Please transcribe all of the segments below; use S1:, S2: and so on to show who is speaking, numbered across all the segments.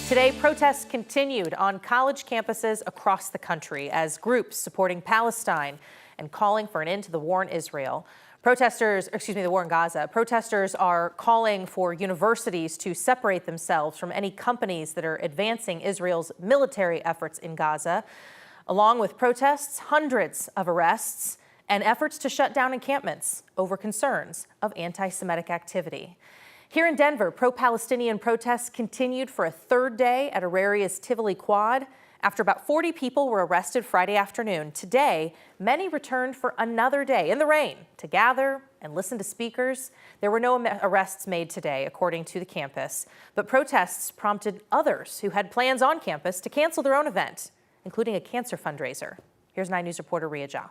S1: Today, protests continued on college campuses across the country as groups supporting Palestine and calling for an end to the war in Israel. The war in Gaza. Protesters are calling for universities to separate themselves from any companies that are advancing Israel's military efforts in Gaza. Along with protests, hundreds of arrests and efforts to shut down encampments over concerns of anti-Semitic activity. Here in Denver, pro-Palestinian protests continued for a third day at Auraria's Tivoli Quad. After about 40 people were arrested Friday afternoon, today, many returned for another day in the rain to gather and listen to speakers. There were no arrests made today, according to the campus, but protests prompted others who had plans on campus to cancel their own event, including a cancer fundraiser. Here's 9 News reporter Ria Jha.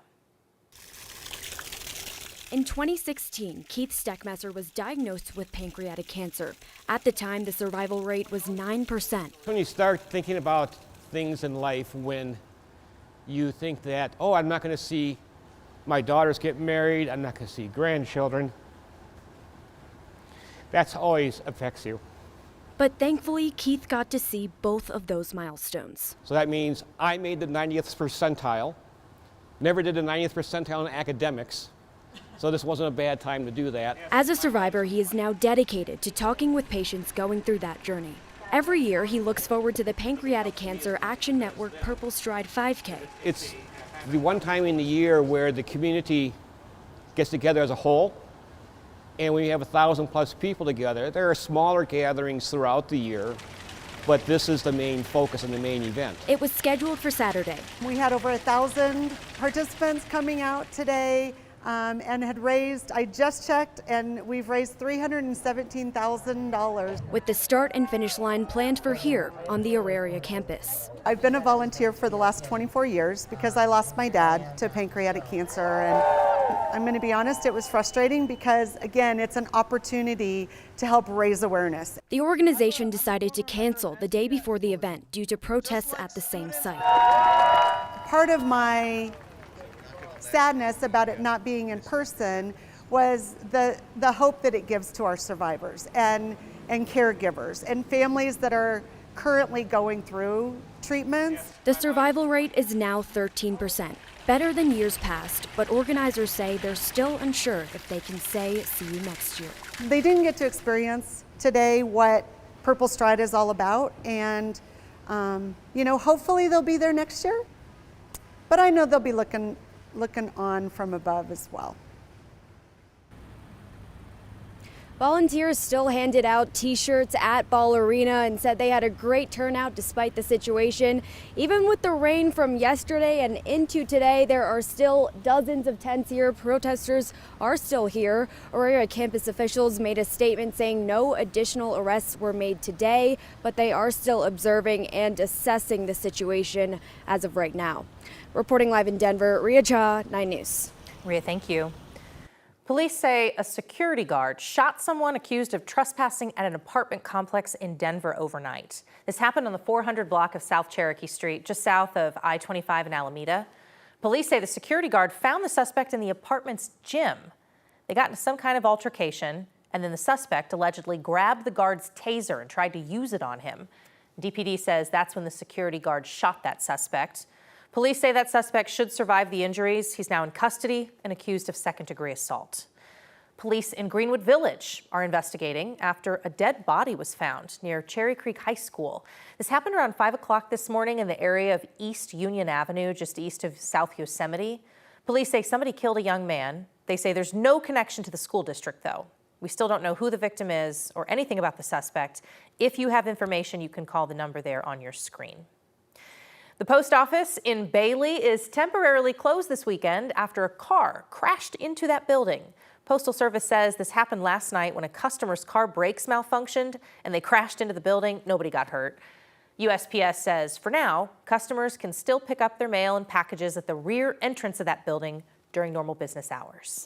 S2: In 2016, Keith Steckmesser was diagnosed with pancreatic cancer. At the time, the survival rate was 9%.
S3: When you start thinking about things in life, when you think that, oh, I'm not going to see my daughters get married, I'm not going to see grandchildren, that's always affects you.
S2: But thankfully, Keith got to see both of those milestones.
S3: So that means I made the 90th percentile, never did the 90th percentile in academics. So this wasn't a bad time to do that.
S2: As a survivor, he is now dedicated to talking with patients going through that journey. Every year, he looks forward to the Pancreatic Cancer Action Network Purple Stride 5K.
S3: It's the one time in the year where the community gets together as a whole, and when you have 1,000+ people together, there are smaller gatherings throughout the year, but this is the main focus and the main event.
S2: It was scheduled for Saturday.
S4: We had over 1,000 participants coming out today. And had raised, I just checked, and we've raised $317,000.
S2: With the start and finish line planned for here on the Auraria campus.
S4: I've been a volunteer for the last 24 years because I lost my dad to pancreatic cancer. And I'm going to be honest, it was frustrating because, again, it's an opportunity to help raise awareness.
S2: The organization decided to cancel the day before the event due to protests at the same site.
S4: Part of my sadness about it not being in person was the hope that it gives to our survivors and caregivers and families that are currently going through treatments.
S2: The survival rate is now 13%, better than years past, but organizers say they're still unsure if they can say see you next year.
S4: They didn't get to experience today what Purple Stride is all about, and hopefully they'll be there next year, but I know they'll be looking on from above as well.
S2: Volunteers still handed out t-shirts at Ball Arena and said they had a great turnout despite the situation. Even with the rain from yesterday and into today, there are still dozens of tents here. Protesters are still here. Auraria campus officials made a statement saying no additional arrests were made today, but they are still observing and assessing the situation as of right now. Reporting live in Denver, Ria Jha, 9 News.
S1: Ria, thank you. Police say a security guard shot someone accused of trespassing at an apartment complex in Denver overnight. This happened on the 400 block of South Cherokee Street, just south of I-25 in Alameda. Police say the security guard found the suspect in the apartment's gym. They got into some kind of altercation, and then the suspect allegedly grabbed the guard's taser and tried to use it on him. DPD says that's when the security guard shot that suspect. Police say that suspect should survive the injuries. He's now in custody and accused of second-degree assault. Police in Greenwood Village are investigating after a dead body was found near Cherry Creek High School. This happened around 5 o'clock this morning in the area of East Union Avenue, just east of South Yosemite. Police say somebody killed a young man. They say there's no connection to the school district, though. We still don't know who the victim is or anything about the suspect. If you have information, you can call the number there on your screen. The post office in Bailey is temporarily closed this weekend after a car crashed into that building. Postal Service says this happened last night when a customer's car brakes malfunctioned and they crashed into the building. Nobody got hurt. USPS says for now, customers can still pick up their mail and packages at the rear entrance of that building during normal business hours.